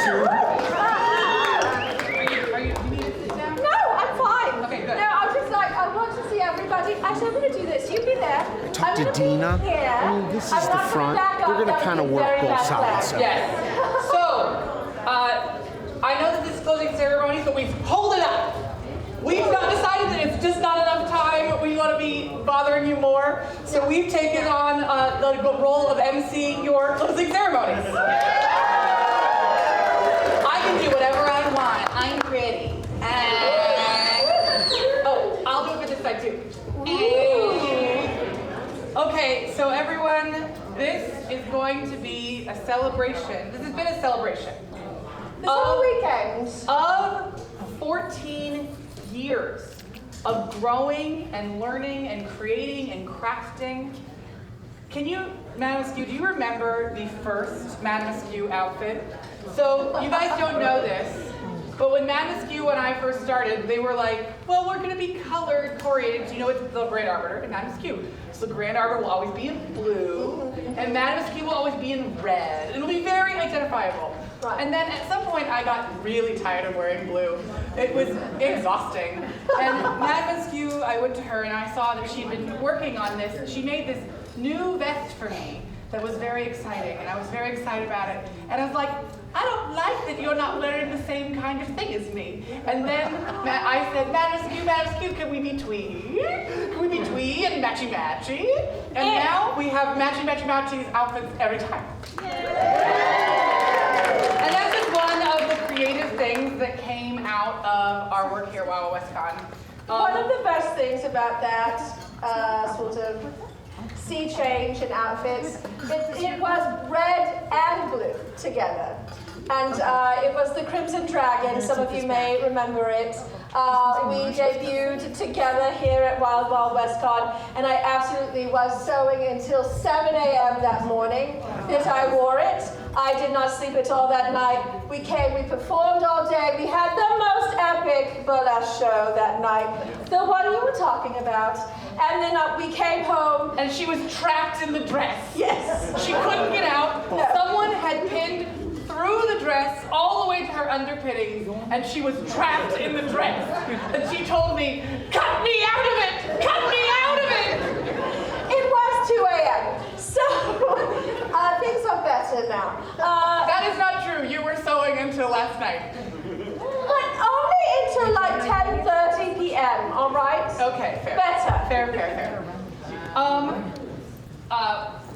Are you, do you need to sit down? No, I'm fine. Okay, good. No, I'm just like, I want to see everybody. Actually, I'm going to do this. You be there. Talk to I'm gonna be Deena. here. I mean, this is I'm the not gonna front. back up. We're gonna That kind of would be work very both bad sides. plan. Yes. So, I know that this is closing ceremony, but we've hold it up. We've not decided that it's just not enough time. We want to be bothering you more. So we've taken on the role of emceeing your closing ceremonies. I can do whatever I want. I'm pretty. Oh, I'll do it for this side too. Okay, so everyone, this is going to be a celebration. This has been a celebration. This whole weekend. Of 14 years of growing and learning and creating and crafting. Can you, Madame Askew, do you remember the first Madame Askew outfit? So you guys don't know this, but when Madame Askew and I first started, they were like, well, we're going to be colored, coriated. You know, it's the Grand Arbiter and Madame Askew. So the Grand Arbiter will always be in blue, and Madame Askew will always be in red. It'll be very identifiable. Right. And then at some point, I got really tired of wearing blue. It was exhausting. And Madame Askew, I went to her and I saw that she'd been working on this. She made this new vest for me that was very exciting, and I was very excited about it. And I was like, I don't like that you're not wearing the same kind of thing as me. And then I said, Madame Askew, can we be twee? Can we be twee and matchy-matchy? And now we have matchy-matchy-matchy outfits every time. And that's just one of the creative things that came out of our work here at WWWC. One of the best things about that sort of sea change in outfits, it was red and blue together. And it was the Crimson Dragon, some of you may remember it. We debuted together here at Wild Wild West Con, and I absolutely was sewing until 7 a.m. that morning that I wore it. I did not sleep at all that night. We came, we performed all day. We had the most epic burlesque show that night, the one you were talking about. And then we came home. And she was trapped in the dress. Yes. She couldn't get out. No. Someone had pinned through the dress all the way to her underpinnings, and she was trapped in the dress. And she told me, cut me out of it! Cut me out of it! It was 2 a.m. So things are better now. That is not true. You were sewing until last night. But only until like 10:30 p.m., all right? Okay, fair. Better. Fair.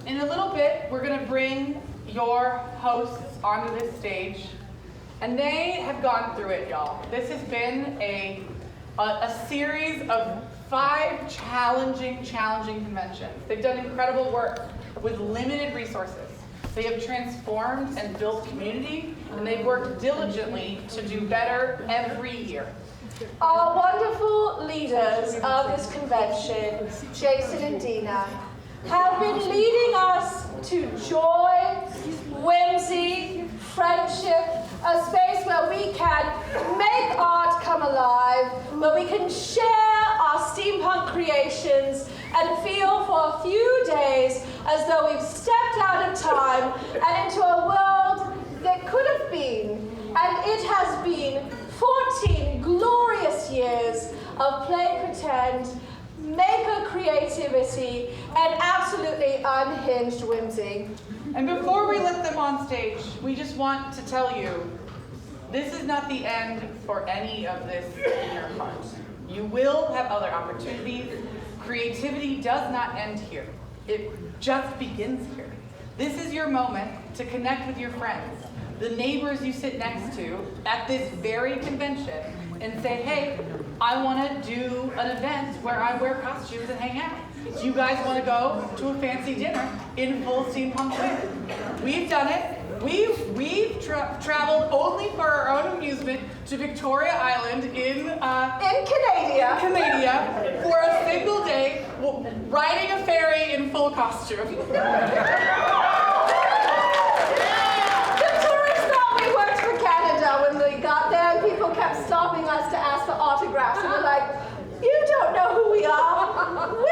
In a little bit, we're going to bring your hosts onto this stage. And they have gone through it, y'all. This has been a series of 5 challenging conventions. They've done incredible work with limited resources. They have transformed and built community, and they've worked diligently to do better every year. Our wonderful leaders of this convention, Jason and Deena, have been leading us to joy, whimsy, friendship, a space where we can make art come alive, where we can share our steampunk creations and feel for a few days as though we've stepped out of time and into a world that could have been. And it has been 14 glorious years of play pretend, maker creativity, and absolutely unhinged whimsy. And before we let them on stage, we just want to tell you, this is not the end for any of this in your heart. You will have other opportunities. Creativity does not end here. It just begins here. This is your moment to connect with your friends, the neighbors you sit next to at this very convention, and say, hey, I want to do an event where I wear costumes and hang out. Do you guys want to go to a fancy dinner in full steampunk wear? We've done it. We've traveled only for our own amusement to Victoria Island in Canada for a single day, riding a ferry in full costume. The tourists thought we worked for Canada when we got there, and people kept stopping us to ask for autographs, and we're like, you don't know who we are. We're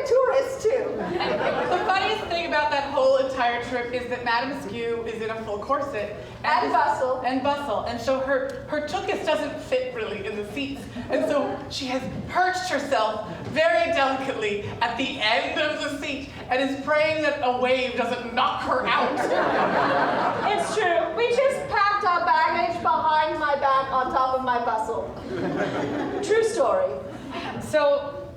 tourists too. The funniest thing about that whole entire trip is that Madame Askew is in a full corset. And bustle. And bustle. And so her tuchus doesn't fit really in the seats. And so she has perched herself very delicately at the end of the seat and is praying that a wave doesn't knock her out. It's true. We just packed our baggage behind my back on top of my bustle. True story. So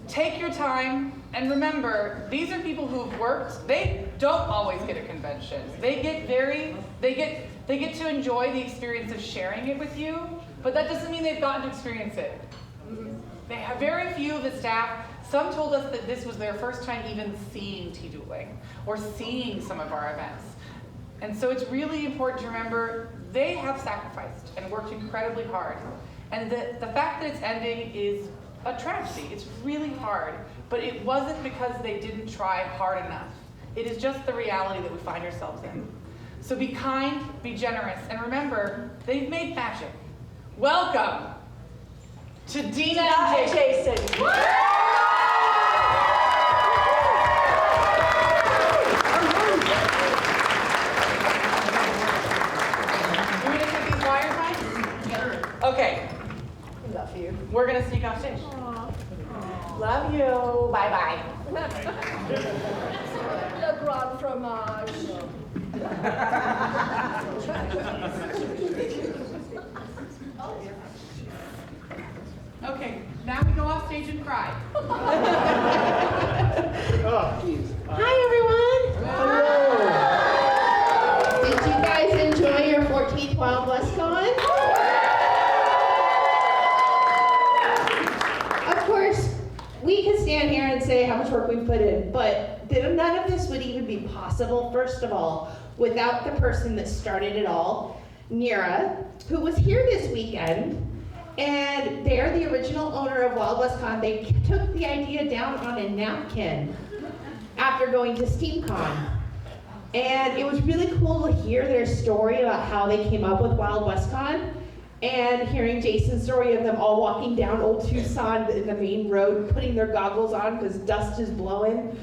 take your time and remember, these are people who've worked. They don't always get a convention. They get to enjoy the experience of sharing it with you, but that doesn't mean they've gotten to experience it. They have very few of the staff. Some told us that this was their first time even seeing tea dueling or seeing some of our events. And so it's really important to remember they have sacrificed and worked incredibly hard. And the fact that it's ending is a tragedy. It's really hard, but it wasn't because they didn't try hard enough. It is just the reality that we find ourselves in. So be kind, be generous, and remember, they've made magic. Welcome to Deena and Jason. Jason. You gonna take these wires, Mike? Yeah. Okay. Love you. We're gonna sneak off stage. Love you. Bye-bye. Le grand fromage. Okay, now we go off stage and cry. Hi, everyone. Hello. Did you guys enjoy your 14th Wild West Con? Of course, we could stand here and say how much work we've put in, but none of this would even be possible, first of all, without the person that started it all, Nira, who was here this weekend. And they're the original owner of Wild West Con. They took the idea down on a napkin after going to SteamCon. And it was really cool to hear their story about how they came up with Wild West Con, and hearing Jason's story of them all walking down Old Tucson in the main road, putting their goggles on because dust is blowing,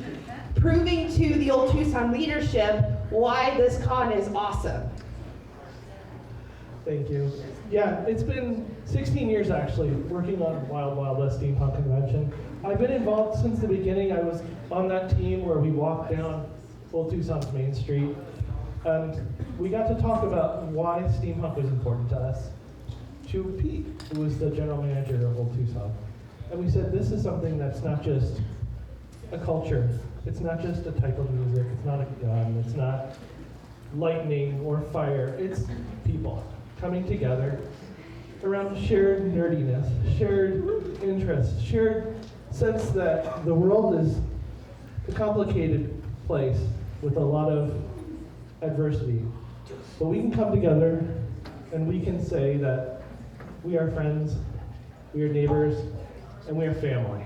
proving to the Old Tucson leadership why this con is awesome. Thank you. Yeah, it's been 16 years actually working on Wild Wild West Steampunk Convention. I've been involved since the beginning. I was on that team where we walked down Old Tucson's Main Street, and we got to talk about why steampunk was important to us. To Pete, who was the general manager of Old Tucson. And we said, this is something that's not just a culture. It's not just a type of music. It's not a gun. It's not lightning or fire. It's people coming together around shared nerdiness, shared interests, shared sense that the world is a complicated place with a lot of adversity. But we can come together and we can say that we are friends, we are neighbors, and we are family.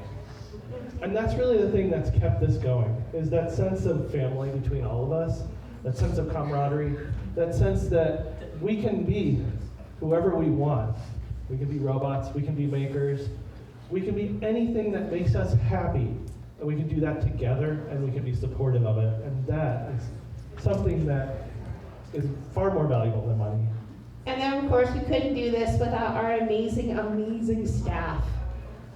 And that's really the thing that's kept this going, is that sense of family between all of us, that sense of camaraderie, that sense that we can be whoever we want. We can be robots, we can be makers, we can be anything that makes us happy, and we can do that together, and we can be supportive of it. And that is something that is far more valuable than money. And then, of course, we couldn't do this without our amazing, amazing staff.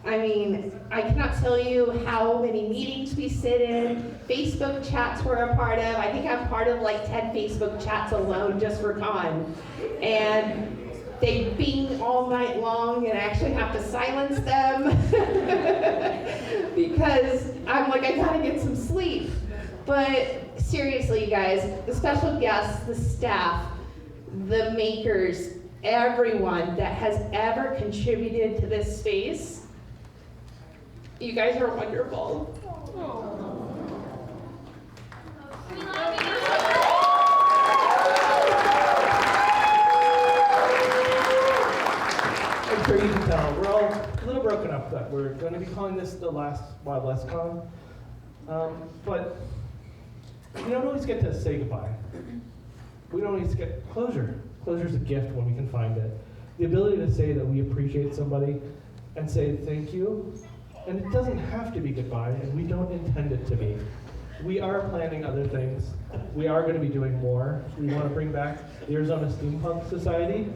I mean, I cannot tell you how many meetings we sit in, Facebook chats we're a part of. I think I'm part of like 10 Facebook chats alone just for con. And they bing all night long, and I actually have to silence them because I'm like, I gotta get some sleep. But seriously, you guys, the special guests, the staff, the makers, everyone that has ever contributed to this space, you guys are wonderful. I'm sure you can tell, we're all a little broken up that we're going to be calling this the last Wild West Con. But we don't always get to say goodbye. We don't always get closure. Closure's a gift when we can find it. The ability to say that we appreciate somebody and say thank you. And it doesn't have to be goodbye, and we don't intend it to be. we are planning other things. We are going to be doing more. We want to bring back the Arizona Steampunk Society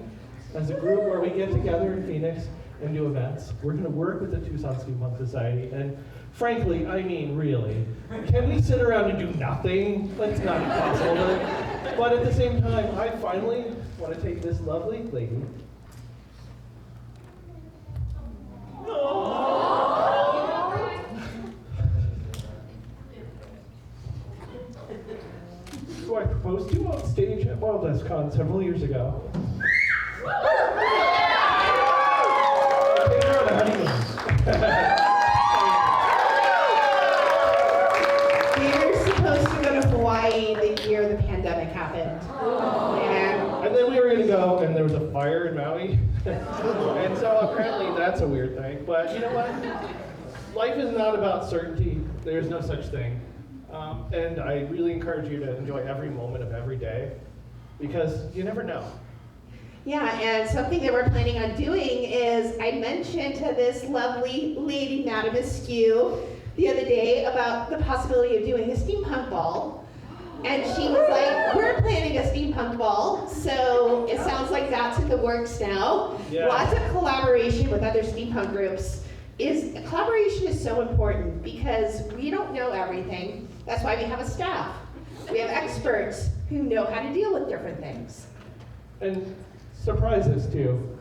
as a group where we get together in Phoenix and do events. We're going to work with the Tucson Steampunk Society, and frankly, I mean really, can we sit around and do nothing? That's not possible. But at the same time, I finally want to take this lovely lady. Who I proposed to on stage at WWWC several years ago. Take her on a honeymoon. We were supposed to go to Hawaii the year the pandemic happened. And then we were going to go, and there was a fire in Maui. And so apparently that's a weird thing. But you know what? Life is not about certainty. There's no such thing. And I really encourage you to enjoy every moment of every day, because you never know. Yeah, and something that we're planning on doing is, I mentioned to this lovely lady, Madam Askew, the other day about the possibility of doing a steampunk ball. And she was like, we're planning a steampunk ball, so it sounds like that's in the works now. Yeah. Lots of collaboration with other steampunk groups. Collaboration is so important because we don't know everything. That's why we have a staff. We have experts who know how to deal with different things. And surprises too.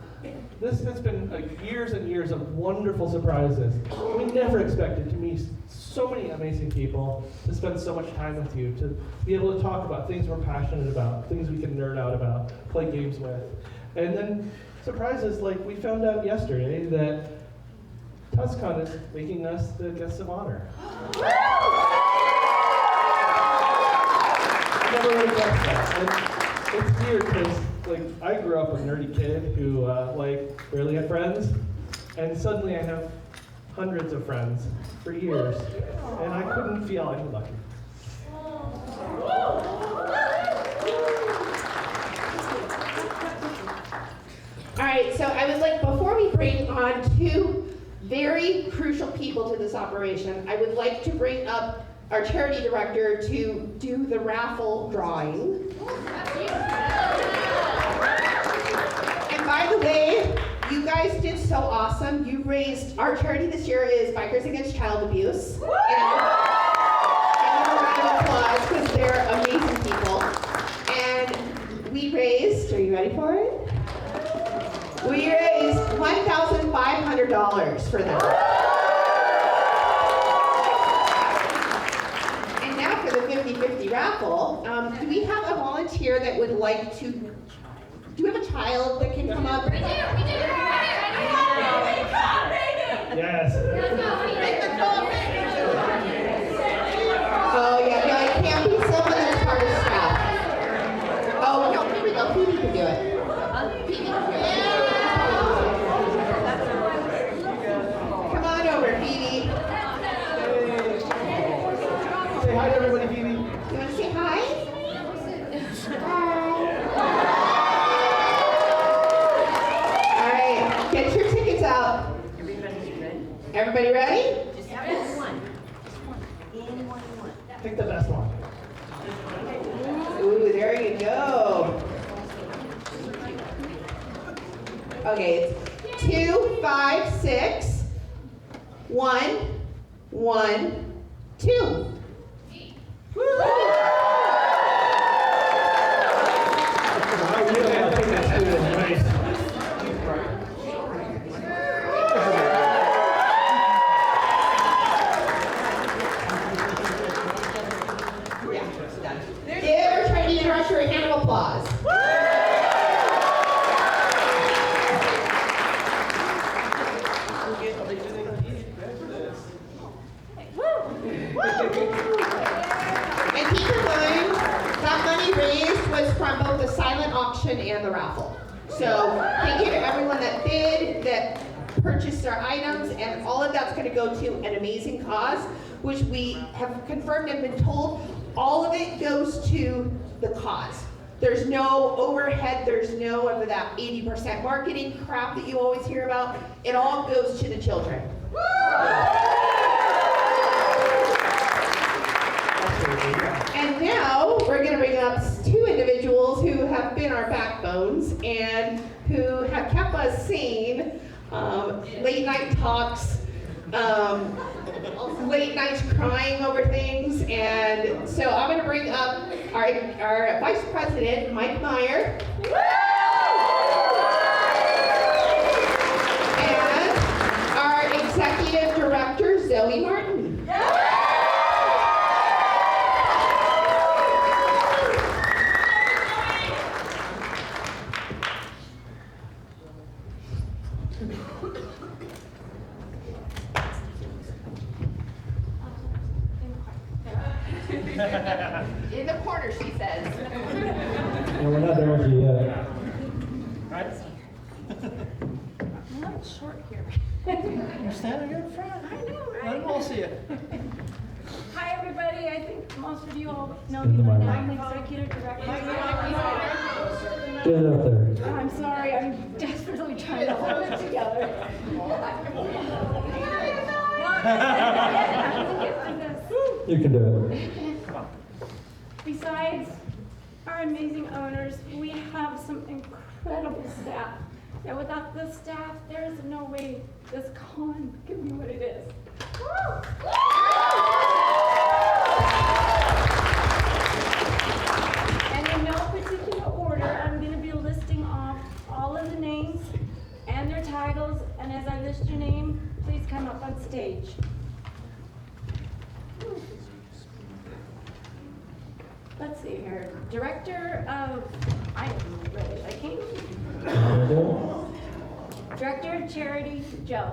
This has been years and years of wonderful surprises. We never expected to meet so many amazing people, to spend so much time with you, to be able to talk about things we're passionate about, things we can nerd out about, play games with. And then surprises like we found out yesterday that TusCon is making us the guests of honor. I never really guessed that. And it's weird because I grew up a nerdy kid who barely had friends, and suddenly I have hundreds of friends for years, and I couldn't feel any lucky. All right, so I would like, before we bring on two very crucial people to this operation, I would like to bring up our charity director to do the raffle drawing. And by the way, you guys did so awesome. You raised, our charity this year is Bikers Against Child Abuse. And a round of applause because they're amazing people. And we raised, are you ready for it? We raised $1,500 for them. And now for the 50-50 raffle, do we have a volunteer that would like to, do we have a child that can come up? We do. Yes. Oh yeah, no, it can't be someone that's part of staff. Oh, no, here we go, Phoebe can do it. Come on over, Phoebe. Say hi to everybody, Phoebe. You want to say hi? All right, get your tickets out. Everybody ready? Pick the best one. Ooh, there you go. Okay, it's 2, 5, 6, 1, 1, 2. I really have to take that student. Nice. Give our training director a hand of applause. And keep in mind, that money raised was from both the silent auction and the raffle. So thank you to everyone that bid, that purchased our items, and all of that's going to go to an amazing cause, which we have confirmed and been told all of it goes to the cause. There's no overhead, there's no of that 80% marketing crap that you always hear about. It all goes to the children. That's And now we're going to bring up two individuals who have been our backbones and who have kept us sane. Late night talks, late nights crying over things. And so I'm going to bring up our Vice President, Mike Meyer. And our Executive Director, Zoe Martin. In the corner, she says. No, we're not there with you yet. I'm not short here. You're standing here in front. I know, Let right? them all see it. Hi, everybody. I think most of you all know In me the by mic. now. I'm executive director. Get it up there. I'm sorry. I'm desperately trying to hold it together. You can do it. Besides our amazing owners, we have some incredible staff. And without this staff, there is no way this con can be what it is. And in no particular order, I'm going to be listing off all of the names and their titles. And as I list your name, please come up on stage. Let's see here. Director of, I don't really, I can't. Director of Charity, Joe.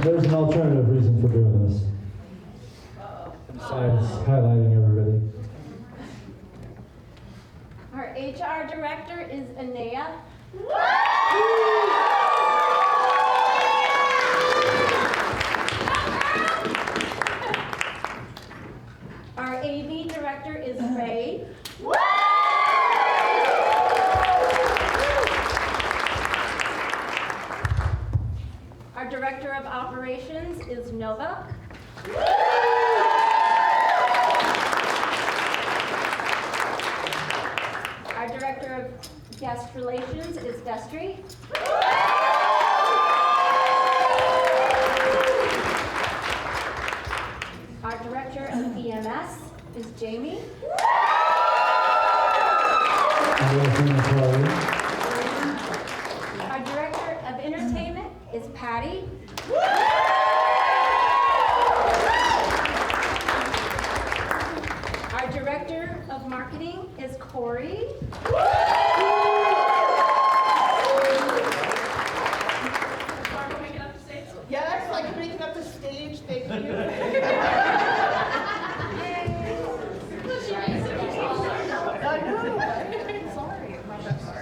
There's an alternative reason for doing this. Besides highlighting everybody. Our HR Director is Anea. Our AV Director is Ray. Our Director of Operations is Nova. Our Director of Guest Relations is Destry. Our Director of EMS is Jamie. Our Director of Entertainment is Patty. Our Director of Marketing is Corey. Yes, like making up the stage, thank you.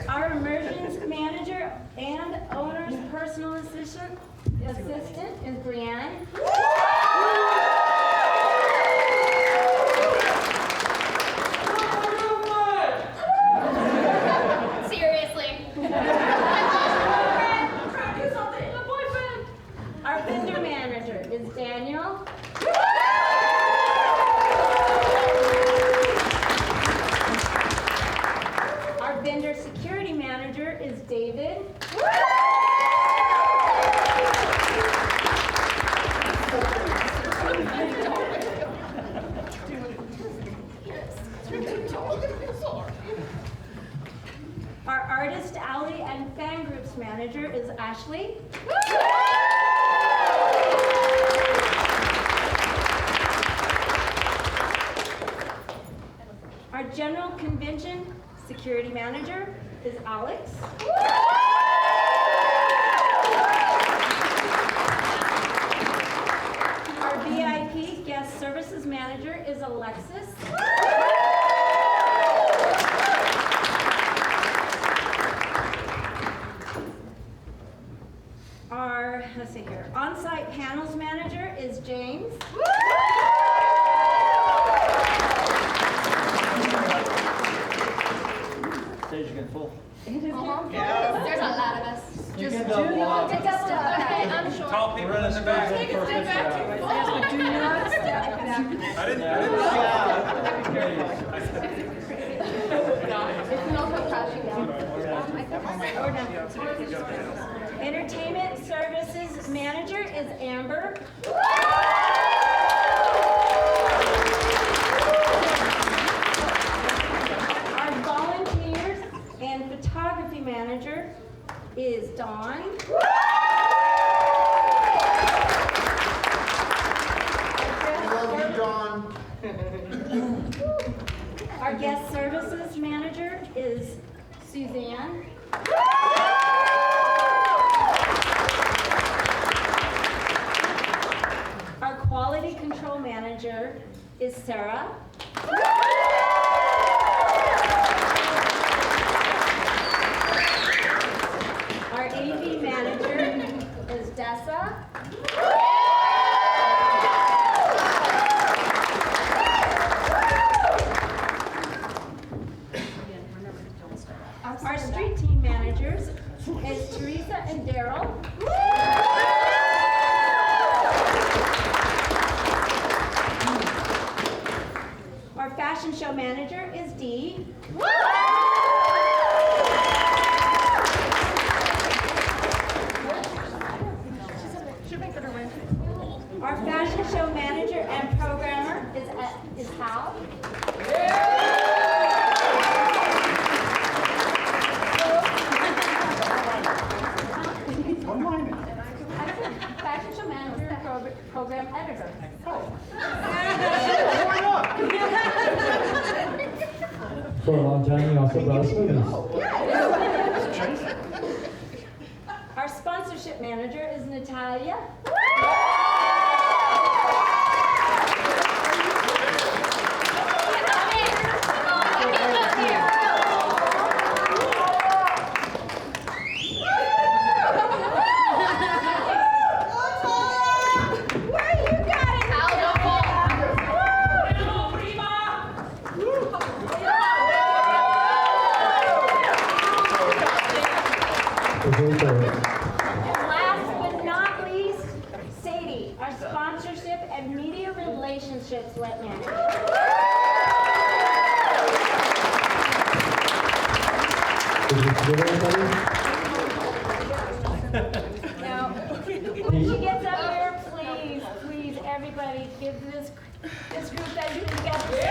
Our Emergence Manager and Owner's Personal Assistant is Brianne. Seriously. Our Vendor Manager is Daniel. Our Vendor Security Manager is David. Our Artist Alley and Fan Groups Manager is Ashley. Our General Convention Security Manager is Alex. Our VIP Guest Services Manager is Alexis. Our, let's see here, On-Site Panels Manager is James. Stage getting full. There's a lot of us. You Just can do double your up. good stuff. Okay, I'm short. tall people in the back. Take a step back. Yes, but do not step back. I didn't It's also crashing down. Entertainment Services Manager is Amber. Our Volunteers and Photography Manager is Dawn. Our Guest Services Manager is Suzanne. Our Quality Control Manager is Sarah. Our AV Manager is Dessa. Our street team managers is Teresa and Daryl. Our fashion show manager is Dee. Our fashion show manager and programmer is Hal. Fashion show manager and program editor. For a long time, you also brought us movies. Our sponsorship manager is Natalia. Last but not least, Sadie, our sponsorship and media relationships manager. Now, when she gets up there, please, everybody, give this group that you together.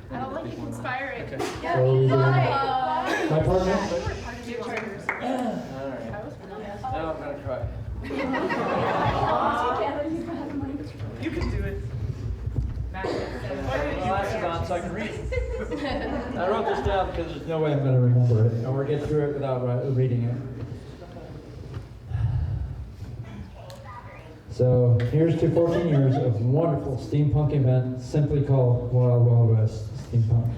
I don't think you can inspire it. My partner? Now I'm gonna cry. You can do it. Glasses on so I can read. I wrote this down because there's No way I'm going to remember it or get through it without reading it. So here's to 14 years of wonderful steampunk event simply called Wild Wild West Steampunk.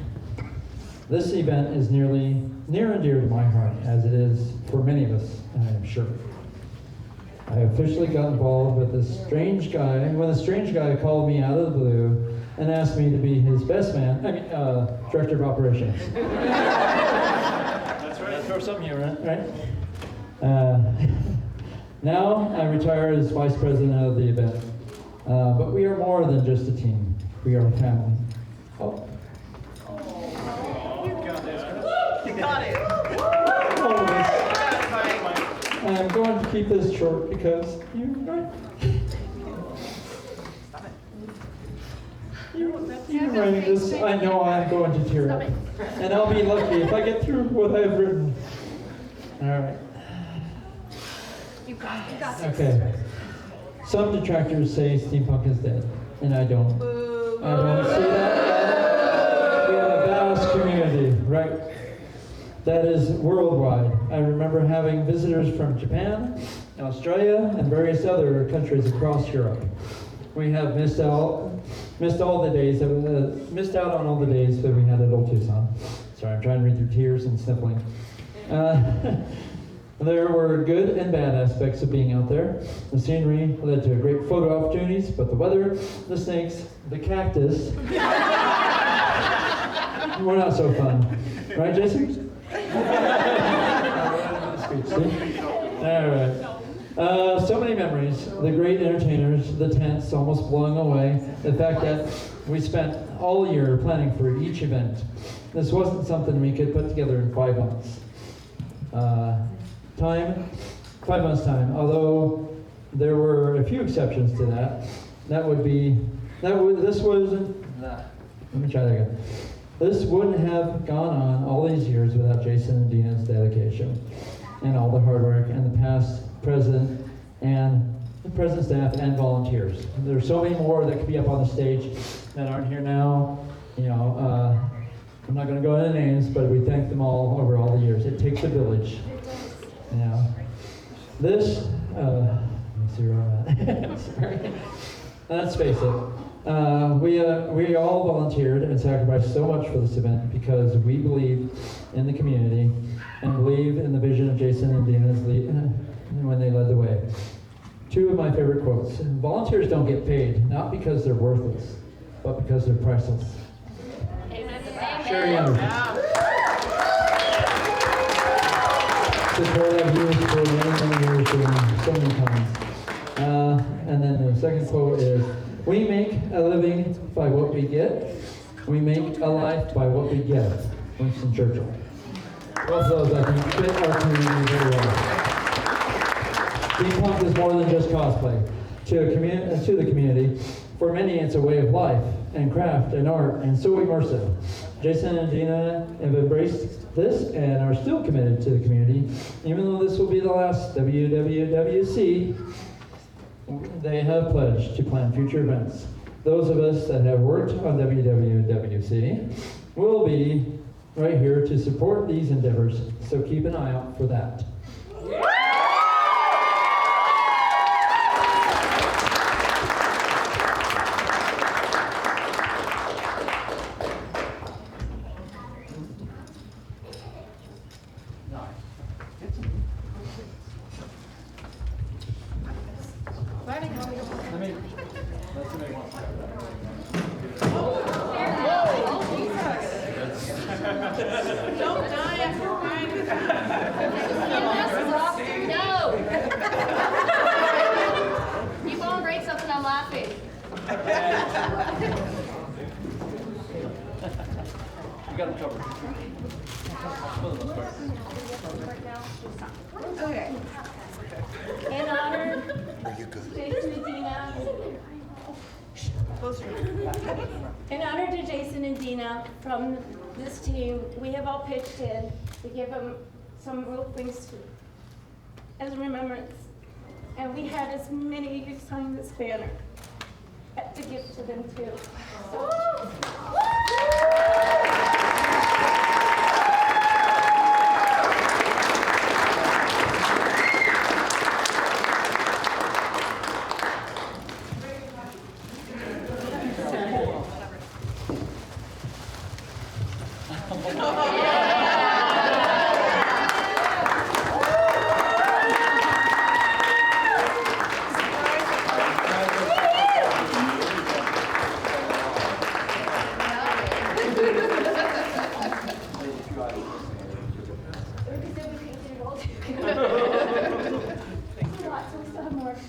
This event is near and dear to my heart, as it is for many of us, I am sure. I officially got involved with this strange guy, when a strange guy called me out of the blue and asked me to be his best man, director of operations. That's right. Throw some humor, right? Now I retire as vice president of the event. But we are more than just a team. We are a family. Oh. You got it. I'm going to keep this short because you're writing this. I know I'm going to tear up. And I'll be lucky if I get through what I've written. All right. You got this. Okay. Some detractors say steampunk is dead, and I don't. I don't see that. We have a vast community, right? That is worldwide. I remember having visitors from Japan, Australia, and various other countries across Europe. We have missed out on all the days that we had at Old Tucson. Sorry, I'm trying to read through tears and sniffling. There were good and bad aspects of being out there. The scenery led to great photo opportunities, but the weather, the snakes, the cactus were not so fun. Right, Jason? All right. So many memories. The great entertainers, the tents almost blowing away. The fact that we spent all year planning for each event. This wasn't something we could put together in 5 months. 5 months time, although there were a few exceptions to that. This wouldn't have gone on all these years without Jason and Deena's dedication and all the hard work and the past, present, and the present staff and volunteers. There's so many more that could be up on the stage that aren't here now. I'm not going to go into names, but we thank them all over all the years. It takes a village. Yeah. This, let me see where I'm at. Sorry. Let's face it. We all volunteered and sacrificed so much for this event because we believe in the community and believe in the vision of Jason and Deena's when they led the way. 2 of my favorite quotes. Volunteers don't get paid, not because they're worthless, but because they're priceless. Sherry Anderson. Support I've used for many years and so many times. And then the second quote is, we make a living by what we get. We make a life by what we get. Winston Churchill. Both of those, I think, fit our community very well. Steampunk is more than just cosplay. To the community, for many it's a way of life and craft and art and so immersive. Jason and Deena have embraced this and are still committed to the community. Even though this will be the last WWWC, they have pledged to plan future events. Those of us that have worked on WWWC will be right here to support these endeavors, so keep an eye out for that. Don't die after crying. No! Keep on break something, I'm laughing. We got them covered. Okay. In honor to Jason and Deena. In honor to Jason and Deena from this team, we have all pitched in to give them some real things as a remembrance. And we had as many of you sign this banner to give to them too. So,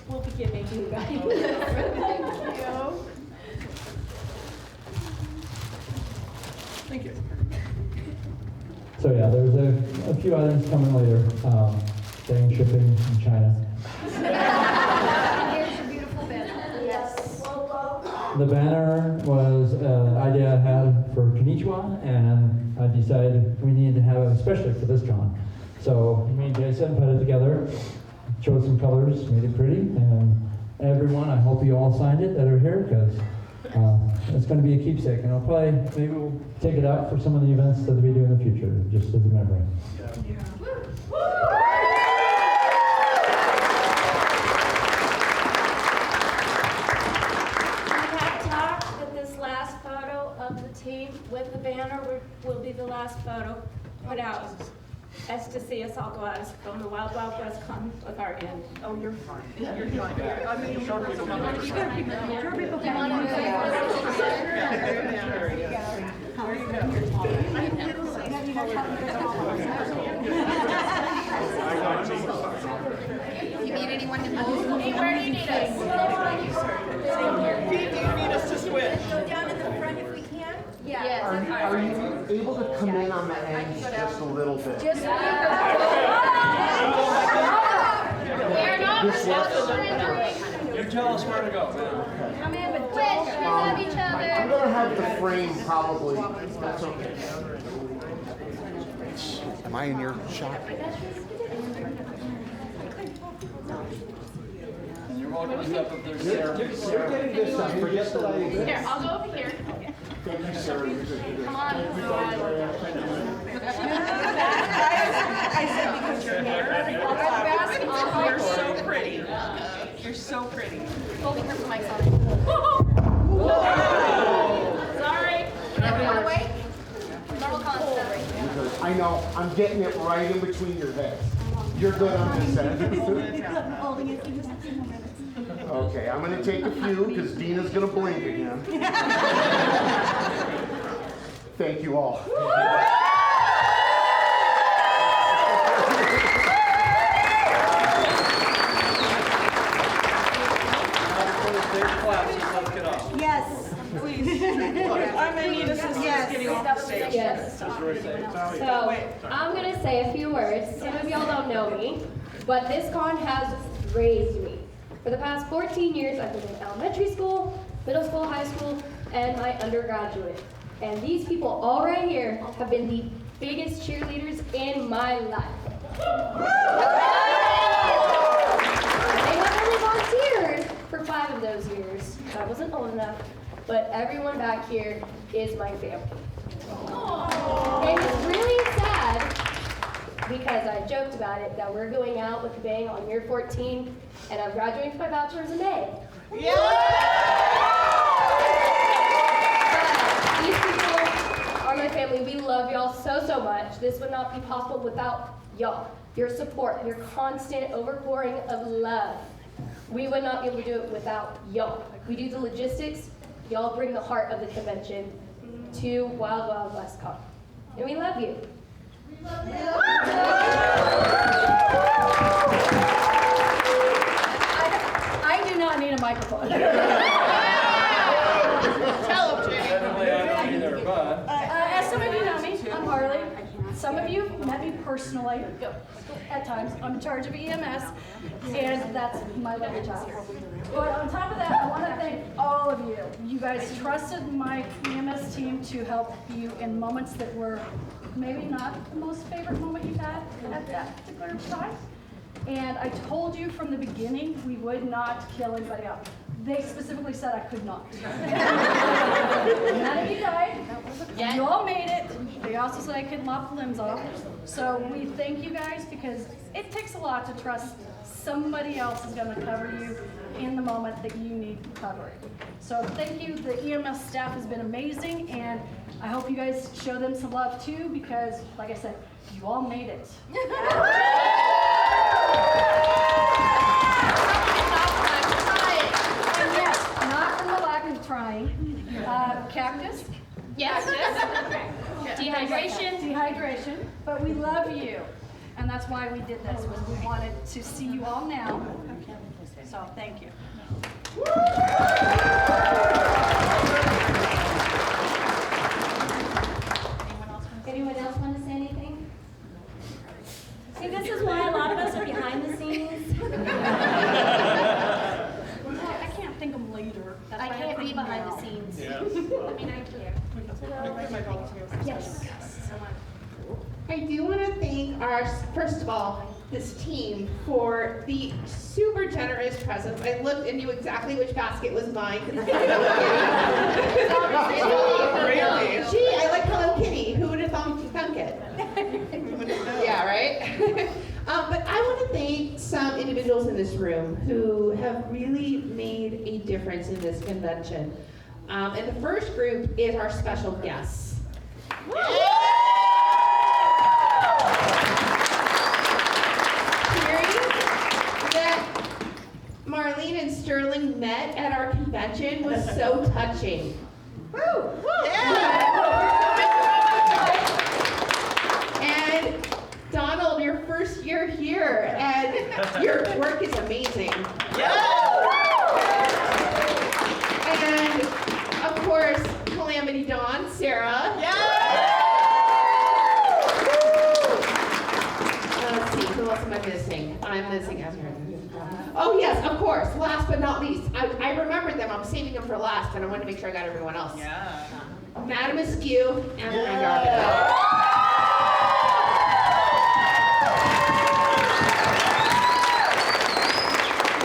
we'll be giving you guys. Thank you. Thank you. So yeah, there's a few items coming later. Getting shipping from China. Here's your beautiful banner. Yes. The banner was an idea I had for Konnichiwa, and I decided we needed to have it especially for this con. So me and Jason put it together, chose some colors, made it pretty, and everyone, I hope you all signed it that are here, because it's going to be a keepsake, and maybe we'll take it out for some of the events that we do in the future, just as a memory. Of the team with the banner will be the last photo put out. as to see us all go out from the Wild Wild West Con with our end. Oh, you're fine. You're fine. I mean, Short people can You need anyone to move? Hey, where do you need us? Pete, do you need us to switch? Go down in the front if we can? Yes. Are you able to come in on the ends just a little bit? Just We are not responsible. You tell us where to go. come in, but Switch, we love each I'm other. gonna have the frame probably. That's okay. Am I in your shot? You're welcome to step up there, Sarah. You're getting this stuff. Forget that I exist. Here, I'll go over here. Thank you, sir. Come on. I said because you're here. You're so pretty. You're so pretty. We'll be careful, Mike. Sorry. Wanna wait? Normal constant. I know, I'm getting it right in between your heads. You're good on this end. Okay, I'm gonna take a few because Deena's gonna blink again. Thank you all. Let's get off. Yes, please. I may need assistance getting off the stage. Yes. So, I'm gonna say a few words. Some of y'all don't know me, but this con has raised me. For the past 14 years, I've been in elementary school, middle school, high school, and my undergraduate. And these people all right here have been the biggest cheerleaders in my life. They have only volunteered for 5 of those years. I wasn't old enough, but everyone back here is my family. And it's really sad, because I joked about it, that we're going out with a bang on year 14, and I'm graduating with my bachelor's in May. But these people are my family. We love y'all so, so much. This would not be possible without y'all. Your support, your constant overpouring of love. We would not be able to do it without y'all. We do the logistics. Y'all bring the heart of the convention to Wild Wild West Con. And we love you. I do not need a microphone. Tell him, Jay. Definitely I don't either, but. As some of you know me, I'm Harley. Some of you met me personally. At times, I'm in charge of EMS, and that's my lovely child. But on top of that, I want to thank all of you. You guys trusted my EMS team to help you in moments that were maybe not the most favorite moment you've had at that particular time. And I told you from the beginning we would not kill anybody out. They specifically said I could not. None of you died. You all made it. They also said I could lop limbs off. So we thank you guys, because it takes a lot to trust somebody else is going to cover you in the moment that you need covering. So thank you. The EMS staff has been amazing, and I hope you guys show them some love too, because like I said, you all made it. And yes, not from the lack of trying. Cactus. Yes. Dehydration. Dehydration. But we love you. And that's why we did this, was we wanted to see you all now. So thank you. Anyone else want to say anything? See, this is why a lot of us are behind the scenes. I can't think of later. That's I why can't think be behind now. the scenes. Yeah. I mean, I can. Yes. I do want to thank first of all, this team for the super generous presents. I looked and knew exactly which basket was mine. Gee, I like Hello Kitty. Who would have thunk it? Yeah, right? But I want to thank some individuals in this room who have really made a difference in this convention. And the first group is our special guests. Marlene and Sterling met at our convention was so touching. Woo! And Donald, your first year here, and your work is amazing. And of course, Calamity Dawn, Sarah. Let's see, who else am I missing? I'm missing Ezra. Oh yes, of course. Last but not least, I remembered them. I'm saving them for last, and I wanted to make sure I got everyone else. Madam Askew and Linda.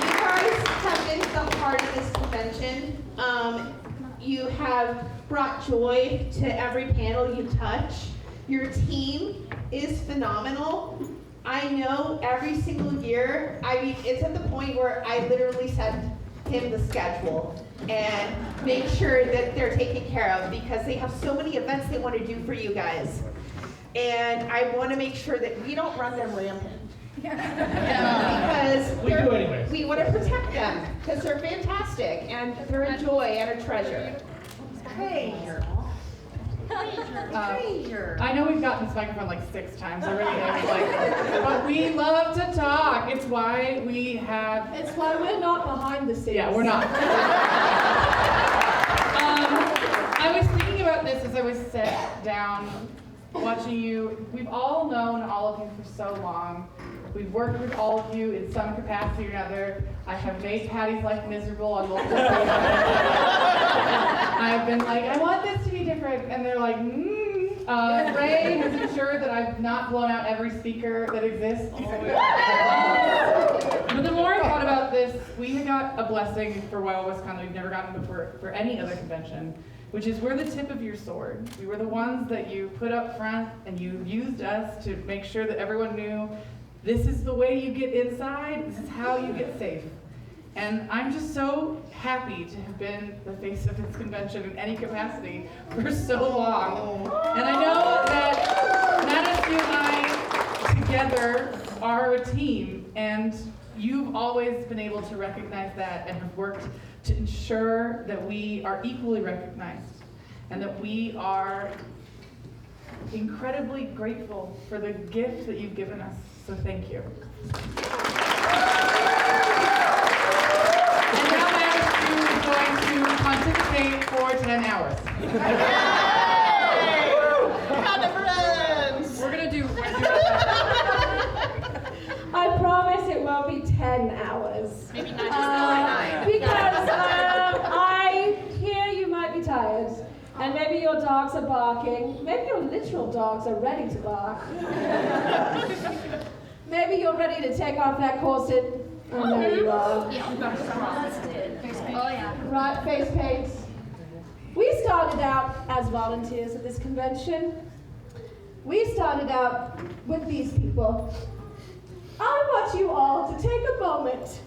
You guys have been the heart of this convention. You have brought joy to every panel you touch. Your team is phenomenal. I know every single year, I mean, it's at the point where I literally send him the schedule and make sure that they're taken care of because they have so many events they want to do for you guys. And I want to make sure that we don't run them rampant. Because We do anyways. we want to protect them because they're fantastic and they're a joy and a treasure. I know we've gotten this microphone like 6 times already, but we love to talk. It's why we have. It's why we're not behind the scenes. Yeah, we're not. I was thinking about this as I was sat down watching you. We've all known all of you for so long. We've worked with all of you in some capacity or another. I have made Patty's life miserable on multiple occasions. I've been like, I want this to be different, and they're like, Ray has ensured that I've not blown out every speaker that exists. But the more I thought about this, we got a blessing for Wild West Con that we've never gotten before for any other convention, which is we're the tip of your sword. We were the ones that you put up front, and you used us to make sure that everyone knew this is the way you get inside, this is how you get safe. And I'm just so happy to have been the face of this convention in any capacity for so long. And I know that Madison and I together are a team, and you've always been able to recognize that and have worked to ensure that we are equally recognized and that we are incredibly grateful for the gift that you've given us. So thank you. And now Madam is going to pontificate for 10 hours. Conference! We're gonna do I promise it won't be 10 hours. Maybe not just 9. Because I hear you might be tired. And maybe your dogs are barking. Maybe your literal dogs are ready to bark. Maybe you're ready to take off that corset. I know you are. Oh, yeah. Right, face paint. We started out as volunteers at this convention. We started out with these people. I want you all to take a moment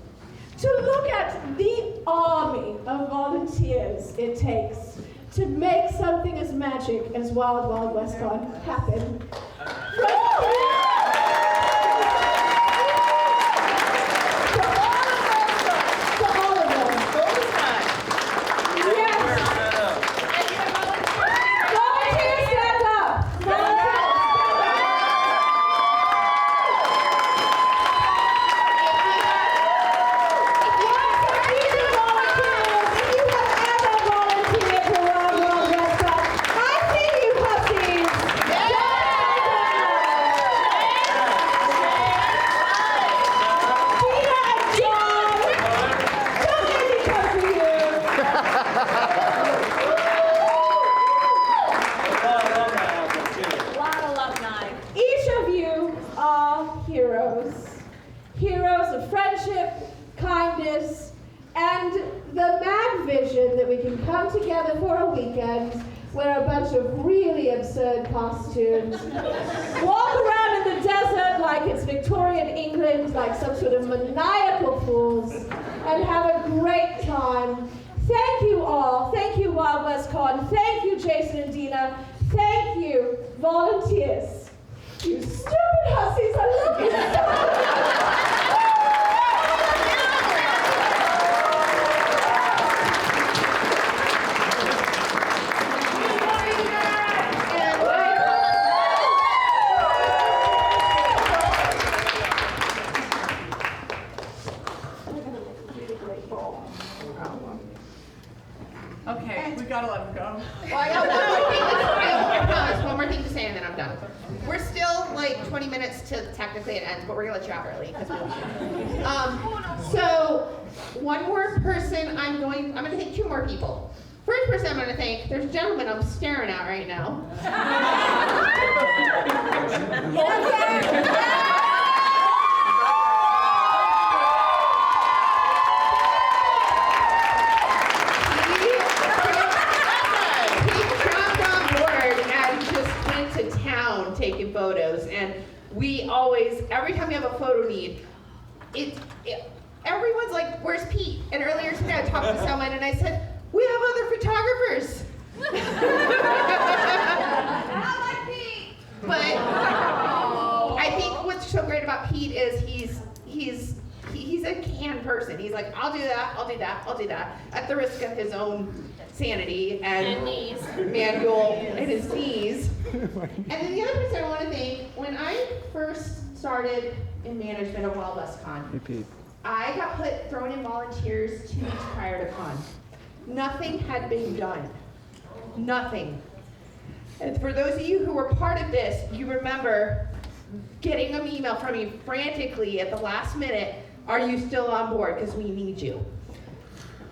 to look at the army of volunteers it takes to make something as magic as Wild Wild West Con happen. Heroes of friendship, kindness, and the mad vision that we can come together for a weekend, wear a bunch of really absurd costumes, walk around in the desert like it's Victorian England, like some sort of maniacal fools, and have a great time. Thank you all. Thank you, Wild West Con. Thank you, Jason and Deena. Thank you, volunteers. You stupid hussies, I love you so much. 20 minutes to technically it ends, but we're gonna let you out early because we love you. So one more person, I'm gonna thank 2 more people. First person I'm gonna thank, there's a gentleman I'm staring at right now. Taking photos, and we always, every time we have a photo need, everyone's like, where's Pete? And earlier today I talked to someone and I said, we have other photographers. I like Pete. But I think what's so great about Pete is he's a canned person. He's like, I'll do that, I'll do that, I'll do that, at the risk of his own sanity and knees. manual and his knees. And then the other person I want to thank, when I first started in management of Wild West Con, I got thrown in volunteers 2 weeks prior to con. Nothing had been done. Nothing. And for those of you who were part of this, you remember getting an email from me frantically at the last minute, are you still on board? Because we need you.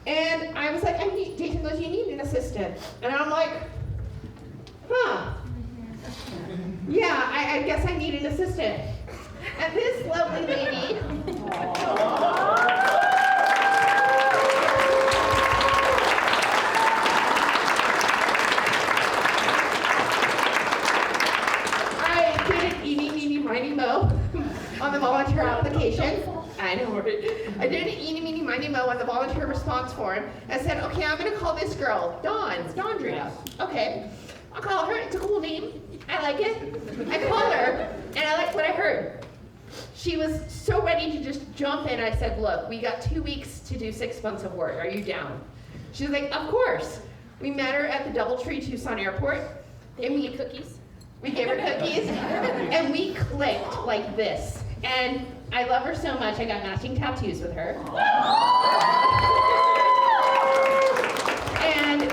And I was like, Jason goes, you need an assistant. And I'm like, huh. Yeah, I guess I need an assistant. And this lovely lady, I did an eeny, meeny, mo on the volunteer application. I know. I did an eeny, meeny, miny, mo on the volunteer response form. I said, okay, I'm gonna call this girl Dawn. It's Dondria. Okay, I'll call her. It's a cool name. I like it. I called her, and I liked what I heard. She was so ready to just jump in. I said, look, we got 2 weeks to do 6 months of work. Are you down? She was like, of course. We met her at the DoubleTree Tucson Airport. They gave me cookies. We gave her cookies, and we clicked like this. And I love her so much, I got matching tattoos with her. And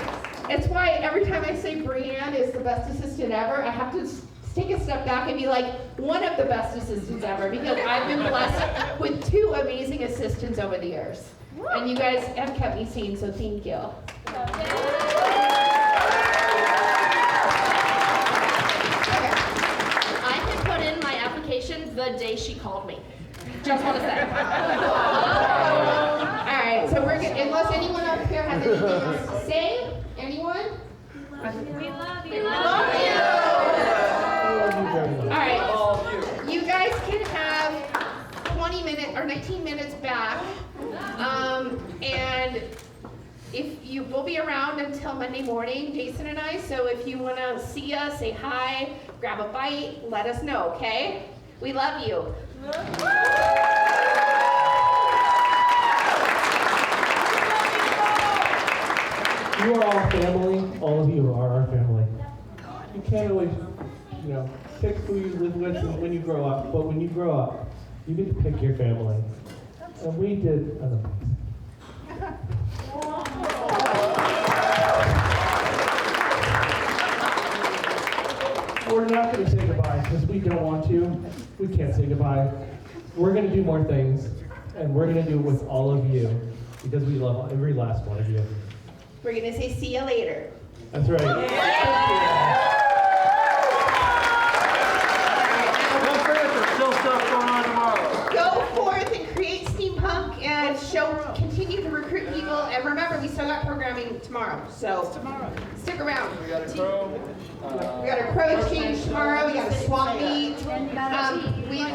it's why every time I say Brianne is the best assistant ever, I have to take a step back and be like, one of the best assistants ever, because I've been blessed with 2 amazing assistants over the years. And you guys have kept me sane, so thank you. I can put in my application the day she called me. Just want to say. All right, so we're good. Unless anyone up here has anything else to say? Anyone? We love you. Love you. All right, All of you. you guys can have 20 minutes or 19 minutes back, and we'll be around until Monday morning, Jason and I. So if you want to see us, say hi, grab a bite, let us know, okay? We love you. You are all family. All of you are our family. You can't always, pick who you live with when you grow up, but when you grow up, you get to pick your family. And we did an amazing. We're not going to say goodbye because we don't want to. We can't say goodbye. We're going to do more things, and we're going to do it with all of you because we love every last one of you. We're going to say see you later. That's right. Don't forget there's still stuff going on tomorrow. Go forth and create steampunk and continue to recruit people. And remember, we still got programming tomorrow, so stick around. We got a crow. We got a crow exchange tomorrow. We got a swamp meet. We've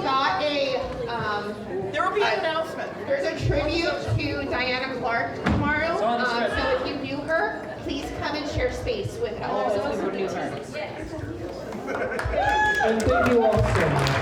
got a. There will be an announcement. There's a tribute to Diana Clark tomorrow. It's on the schedule. So if you knew her, please come and share space with all of us who knew her. And thank you all so much.